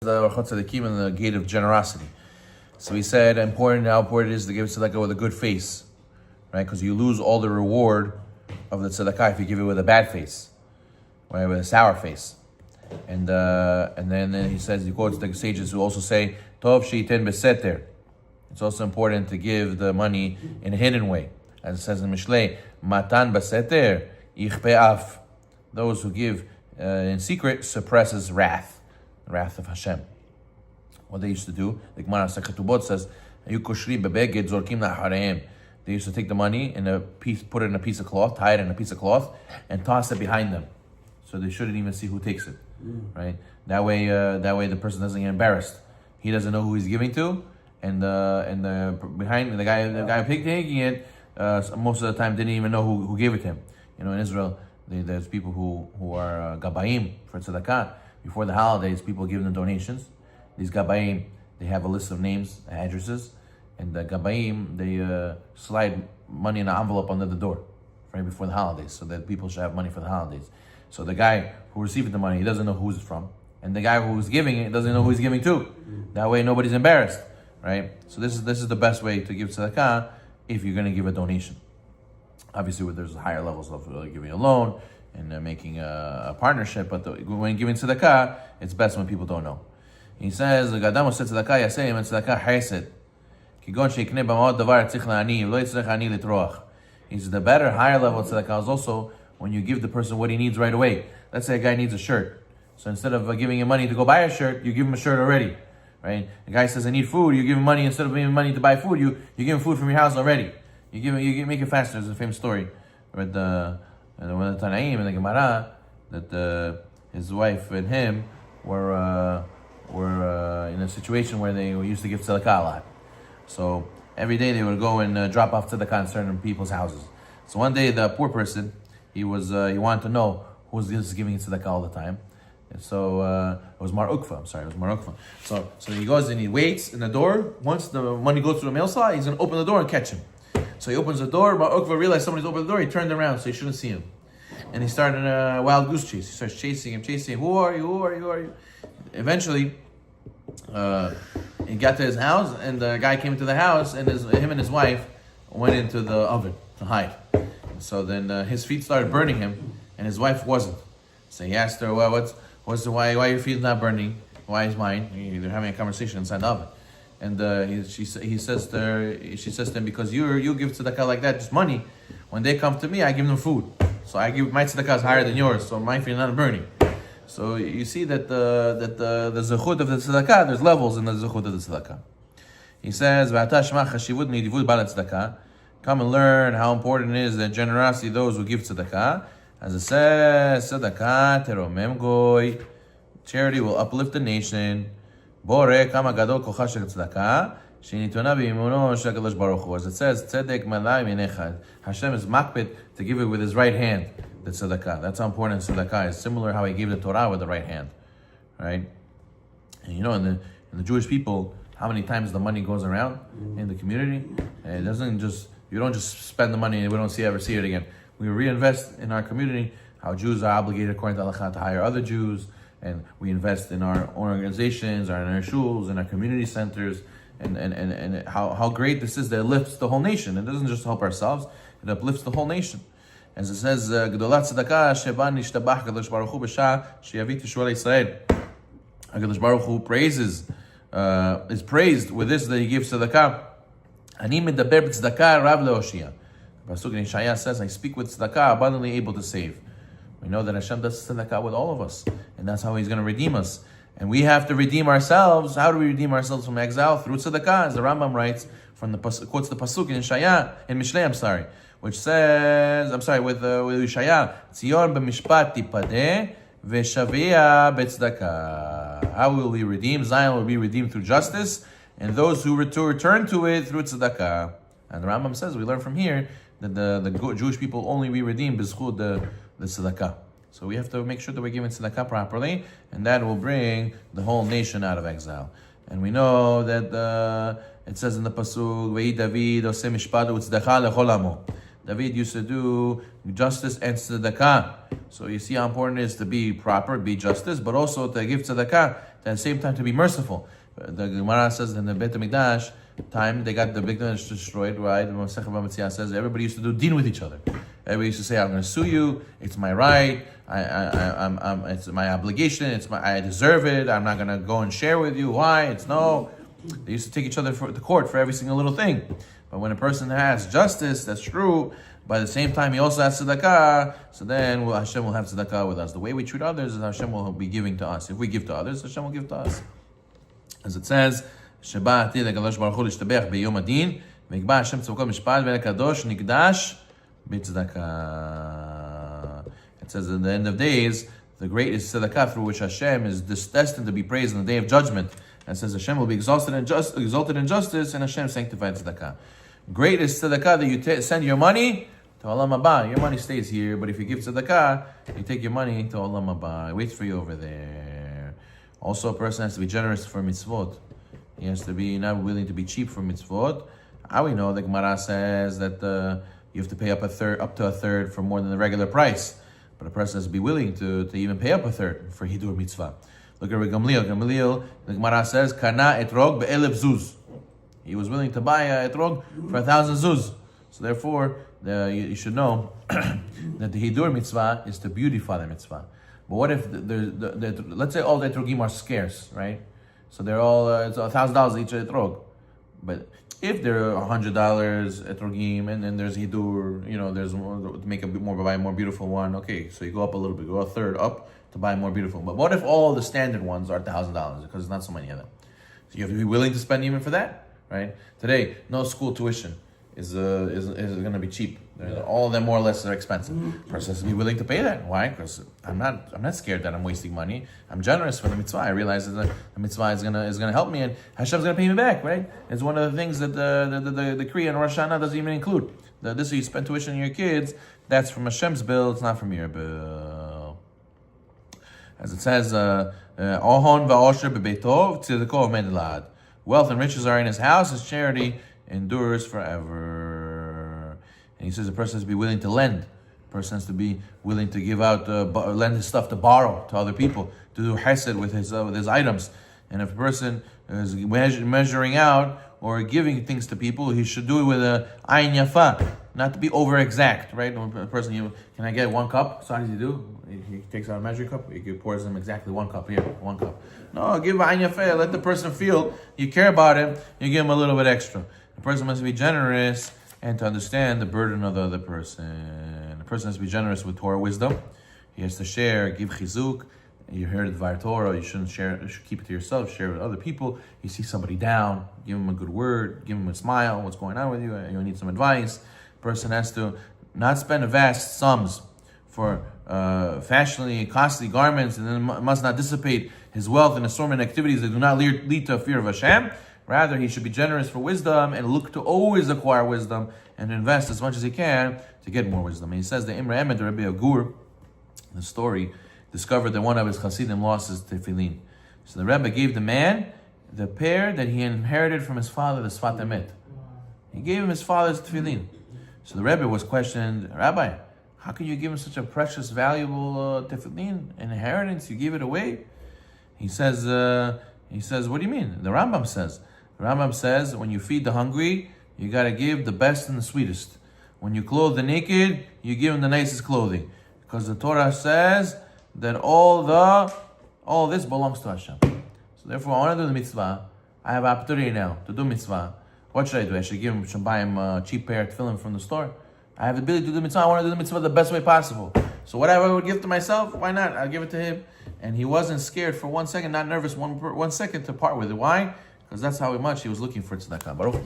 the Orchot Tzadikim and the gate of generosity. So he said how important it is to give tzedakah with a good face, right? Because you lose all the reward of the tzedakah if you give it with a bad face, right? With a sour face. And then he says, he quotes the sages who also say, Tov sheiten beseter. It's also important to give the money in a hidden way. As it says in Mishlei, Matan beseter yichpe af. Those who give in secret suppresses wrath, the wrath of Hashem. What they used to do, the Gemara Sakatubot says, they used to take the money in a piece, put it in a piece of cloth, tie it in a piece of cloth, and toss it behind them, so they shouldn't even see who takes it. Right? That way the person doesn't get embarrassed. He doesn't know who he's giving to, and behind the guy taking it, most of the time didn't even know who gave it to him. In Israel, there's people who are gabayim for tzedakah. Before the holidays, people give them donations. These gabayim, they have a list of names, addresses, and the gabayim, they slide money in an envelope under the door right before the holidays, so that people should have money for the holidays. So the guy who received the money, he doesn't know who's it from, and the guy who's giving it doesn't know who he's giving to. That way, nobody's embarrassed, right? So this is the best way to give tzedakah if you're going to give a donation. Obviously, there's higher levels of giving a loan and making a partnership, but when giving tzedakah, it's best when people don't know. He says, "Gadam oseh tzedakah yaseh im tzedakah chesed, kigon sheikneh b'ma'od davar tzich la'ani, v'lo yitzrech ani litroach." He says the better, higher level of tzedakah is also when you give the person what he needs right away. Let's say a guy needs a shirt, so instead of giving him money to go buy a shirt, you give him a shirt already, right? The guy says, "I need food." You give him money instead of giving him money to buy food. You give him food from your house already. You make it faster. There's a famous story with one of the Tanaim and the Gemara that his wife and him were in a situation where they used to give tzedakah a lot. So every day they would go and drop off tzedakah in certain people's houses. So one day the poor person, he wanted to know who's giving tzedakah all the time. And so it was Mar Ukva. So he goes and he waits in the door. Once the money goes through the mail slot, he's going to open the door and catch him. So he opens the door. Mar Ukva realized somebody's opened the door. He turned around so he shouldn't see him. And he started a wild goose chase. He starts chasing him. Who are you? Eventually, he got to his house, and the guy came to the house, and him and his wife went into the oven to hide. So then his feet started burning him, and his wife wasn't. So he asked her, "Well, why are your feet not burning? Why is mine?" They're having a conversation inside the oven, and she says to him, "Because you give tzedakah like that, just money. When they come to me, I give them food. So I give my tzedakah is higher than yours, so my feet are not burning." So you see that the zechut of the tzedakah, there's levels in the zechut of the tzedakah. He says, come and learn how important it is that generosity those who give tzedakah. As it says, tzedakah teromem goy, charity will uplift the nation. Bore kama gadol kocha shel tzedakah, shenitona b'imuno shel HaKadosh Baruch Hu. As it says, tzedek malai minechad. Hashem is makpid to give it with his right hand. The tzedakah. That's how important tzedakah is. Similar how he gave the Torah with the right hand, right? And in the Jewish people, how many times the money goes around in the community? You don't just spend the money and we don't ever see it again. We reinvest in our community. How Jews are obligated according to Halakha to hire other Jews, and we invest in our own organizations, in our shuls, in our community centers, and how great this is that it lifts the whole nation. It doesn't just help ourselves; it uplifts the whole nation. As it says, "Gedolat tzedakah sheba nishtabach HaKadosh Baruch Hu b'shah sheyavit Yeshua Yisrael." HaKadosh Baruch Hu is praised with this that He gives tzedakah. Ani medaber b'tzedakah rav leoshia. The pasuk in Yeshaya says, "I speak with tzedakah, abundantly able to save." We know that Hashem does tzedakah with all of us, and that's how He's going to redeem us. And we have to redeem ourselves. How do we redeem ourselves from exile? Through tzedakah, as the Rambam writes quotes the pasuk in Mishlei, which says, with Yeshaya, Tzion b'mishpat tipadeh v'shavia b'tzedakah. How will we redeem? Zion will be redeemed through justice, and those who return to it through tzedakah. And the Rambam says, we learn from here that the Jewish people only we redeem b'zchut the tzedakah. So we have to make sure that we're giving tzedakah properly, and that will bring the whole nation out of exile. And we know that it says in the pasuk, "Vei David oseh mishpat u'tzedakah lechol amo." David used to do justice and tzedakah. So you see how important it is to be proper, be justice, but also to give tzedakah, at the same time to be merciful. The Gemara says in the Beit HaMikdash time, they got the Beit HaMikdash destroyed, right? The Masechet Bava Metzia says everybody used to do din with each other. Everybody used to say, I'm going to sue you, it's my right, it's my obligation, I deserve it, I'm not going to go and share with you. Why? It's no. They used to take each other to court for every single little thing. But when a person has justice, that's true, but at the same time he also has tzedakah, so then Hashem will have tzedakah with us. The way we treat others is Hashem will be giving to us. If we give to others, Hashem will give to us. As it says, Sheba Atid HaKadosh Baruch Hu L'Shtabech B'Yom Adin, V'Yikba Hashem Tzavukot Mishpat V'Kadosh Nikdash B'Tzedakah. It says at the end of days, the greatest tzedakah through which Hashem is destined to be praised on the day of judgment. And it says Hashem will be exalted in justice, and Hashem sanctified tzedakah. Great is tzedakah that you send your money to Olam Haba. Your money stays here, but if you give tzedakah, you take your money to Olam Haba. It waits for you over there. Also, a person has to be generous for mitzvot. He has to be not willing to be cheap for mitzvot. How we know, the Gemara says that you have to pay up to a third for more than the regular price. But a person has to be willing to even pay up a third for hidur mitzvah. Look at Gamliel. Gamliel, the Gemara says, Kana etrog be'elef zuz. He was willing to buy a etrog for 1,000 zuz. So therefore, you should know that the hidur mitzvah is to beautify the mitzvah. But what if let's say all the etrogim are scarce, right? So they're all it's $1,000 each etrog. But if there are $100 etrogim and then there's hidur, there's more to make buy a more beautiful one. Okay, so you go up a little bit, go a third up to buy more beautiful. But what if all the standard ones are $1,000 because there's not so many of them? So you have to be willing to spend even for that, right? Today, no school tuition is going to be cheap. All of them more or less are expensive. Person has to be willing to pay that. Why? Because I'm not scared that I'm wasting money. I'm generous for the mitzvah. I realize that the mitzvah is gonna help me, and Hashem's gonna pay me back. Right? It's one of the things that the decree in Rosh Hashanah doesn't even include. This you spend tuition on your kids. That's from Hashem's bill. It's not from your bill. As it says, Ohon va'osher bebeitov tzedakah medilad. Wealth and riches are in his house. His charity endures forever. And he says a person has to be willing to lend. A person has to be willing to give out, lend his stuff to borrow to other people, to do chesed with his items. And if a person is measuring out or giving things to people, he should do it with a ayin yafa, not to be over exact, right? A person, can I get 1 cup? So how does he do? He takes out a measuring cup, he pours him exactly 1 cup here, 1 cup. No, give ayin yafa, let the person feel you care about him, you give him a little bit extra. The person must be generous and to understand the burden of the other person. The person has to be generous with Torah wisdom. He has to share, give chizuk. You heard the Dvar Torah, you shouldn't share, you should keep it to yourself, share it with other people. You see somebody down, give them a good word, give them a smile, what's going on with you, you need some advice. The person has to not spend vast sums for fashionably costly garments and then must not dissipate his wealth in assortment activities that do not lead to a fear of Hashem. Rather, he should be generous for wisdom and look to always acquire wisdom and invest as much as he can to get more wisdom. And he says that Imre Emet, the Rabbi Agur, the story, discovered that one of his chassidim lost his tefillin. So the Rebbe gave the man the pair that he inherited from his father, the Sfat Emet. He gave him his father's tefillin. So the Rebbe was questioned, Rabbi, how can you give him such a precious, valuable tefillin inheritance? You give it away? He says, what do you mean? The Rambam says, when you feed the hungry, you got to give the best and the sweetest. When you clothe the naked, you give them the nicest clothing. Because the Torah says that all this belongs to Hashem. So therefore, I want to do the mitzvah. I have opportunity now to do mitzvah. What should I do? I should buy him a cheap pair of tefillin from the store. I have the ability to do the mitzvah. I want to do the mitzvah the best way possible. So whatever I would give to myself, why not? I'll give it to him. And he wasn't scared for 1 second, not nervous 1 second to part with it. Why? Because that's how much he was looking for tzedakah. Baruch